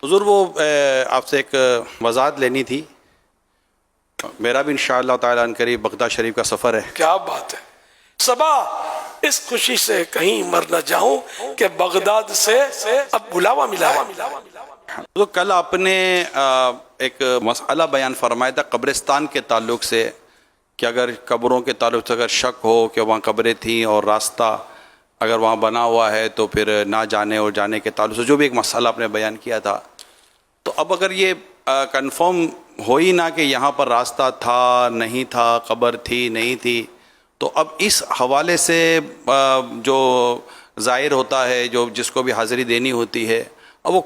حضور وہ آپ سے ایک وضاحت لینی تھی. میرا بھی انشاءاللہ تعالیٰ عنہ قریب بغداد شریف کا سفر ہے. کیا بات ہے. صبا اس خوشی سے کہیں مر نہ جاؤں کہ بغداد سے اب بلاوا ملا ہے. تو کل آپ نے ایک مسئلہ بیان فرمایا تھا قبرستان کے تعلق سے کہ اگر قبروں کے تعلق سے اگر شک ہو کہ وہاں قبریں تھیں اور راستہ اگر وہاں بنا ہوا ہے تو پھر نہ جانے اور جانے کے تعلق سے جو بھی ایک مسئلہ آپ نے بیان کیا تھا. تو اب اگر یہ کنفرم ہو ہی نہ کہ یہاں پر راستہ تھا نہیں تھا قبر تھی نہیں تھی تو اب اس حوالے سے جو ظاہر ہوتا ہے جو جس کو بھی حاضری دینی ہوتی ہے اب وہ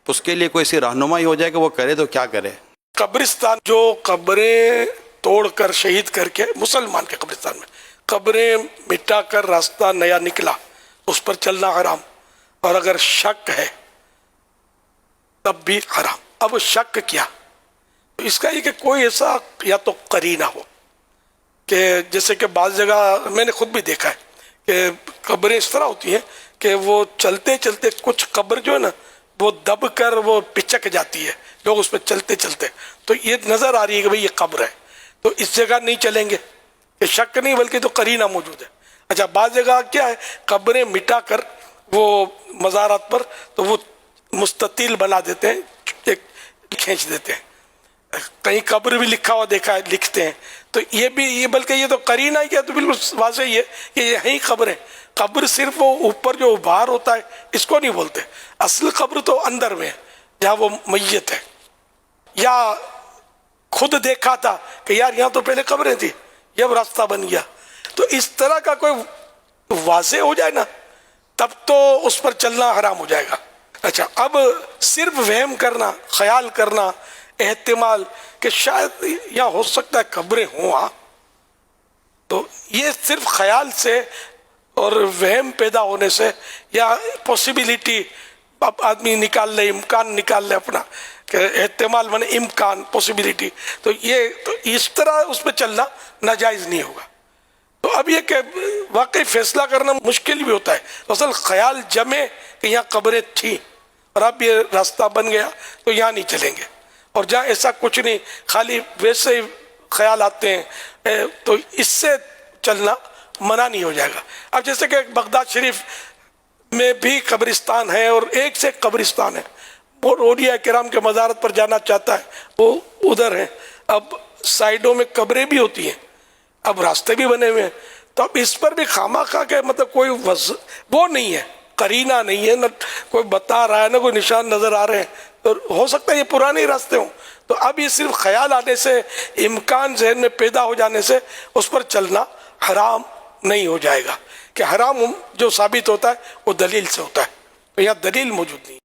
اس کے لیے کوئی سی رہنمائی ہو جائے کہ وہ کرے تو کیا کرے. قبرستان جو قبریں توڑ کر شہید کر کے مسلمان کے قبرستان میں قبریں مٹا کر راستہ نیا نکلا اس پر چلنا حرام اور اگر شک ہے تب بھی حرام. اب شک کیا تو اس کا یہ کہ کوئی ایسا یا تو قرینہ ہو کہ جیسے کہ بعض جگہ میں نے خود بھی دیکھا ہے کہ قبریں اس طرح ہوتی ہیں کہ وہ چلتے چلتے کچھ قبر جو ہے نا وہ دب کر وہ پچک جاتی ہے لوگ اس پہ چلتے چلتے تو یہ نظر آ رہی ہے کہ بھئی یہ قبر ہے تو اس جگہ نہیں چلیں گے. یہ شک نہیں بلکہ تو قرینہ موجود ہے. اچھا بعض جگہ کیا ہے قبریں مٹا کر وہ مزارات پر تو وہ مستطیل بنا دیتے ہیں ایک کھینچ دیتے ہیں. کہیں قبر بھی لکھا ہوا دیکھا ہے لکھتے ہیں تو یہ بھی یہ بلکہ یہ تو قرینہ ہی کیا تو بالکل واضح ہی ہے کہ یہیں قبر ہے. قبر صرف وہ اوپر جو باہر ہوتا ہے اس کو نہیں بولتے. اصل قبر تو اندر میں ہے جہاں وہ میت ہے. یا خود دیکھا تھا کہ یار یہاں تو پہلے قبریں تھی یہ اب راستہ بن گیا تو اس طرح کا کوئی واضح ہو جائے نا تب تو اس پر چلنا حرام ہو جائے گا. اچھا اب صرف وہم کرنا خیال کرنا احتمال کہ شاید یہاں ہو سکتا ہے قبریں ہوں ہاں تو یہ صرف خیال سے اور وہم پیدا ہونے سے یا پاسبلٹی اب آدمی نکال لے امکان نکال لے اپنا کہ احتمال مانے امکان پاسبلٹی تو یہ تو اس طرح اس پہ چلنا ناجائز نہیں ہوگا. تو اب یہ کہ واقعی فیصلہ کرنا مشکل بھی ہوتا ہے. اصل خیال جمے کہ یہاں قبریں تھیں اور اب یہ راستہ بن گیا تو یہاں نہیں چلیں گے اور جہاں ایسا کچھ نہیں خالی ویسے ہی خیال آتے ہیں تو اس سے چلنا منع نہیں ہو جائے گا. اب جیسے کہ بغداد شریف میں بھی قبرستان ہے اور ایک سے قبرستان ہے وہ اولیاء کرام کے مزارت پر جانا چاہتا ہے وہ ادھر ہے. اب سائیڈوں میں قبریں بھی ہوتی ہیں اب راستے بھی بنے ہوئے ہیں تو اب اس پر بھی خواہ کہ مطلب کوئی وہ نہیں ہے قرینہ نہیں ہے نہ کوئی بتا رہا ہے نہ کوئی نشان نظر آ رہے ہیں تو ہو سکتا ہے یہ پرانے راستے ہوں تو اب یہ صرف خیال آنے سے امکان ذہن میں پیدا ہو جانے سے اس پر چلنا حرام نہیں ہو جائے گا کہ حرام جو ثابت ہوتا ہے وہ دلیل سے ہوتا ہے. تو یہاں دلیل موجود نہیں.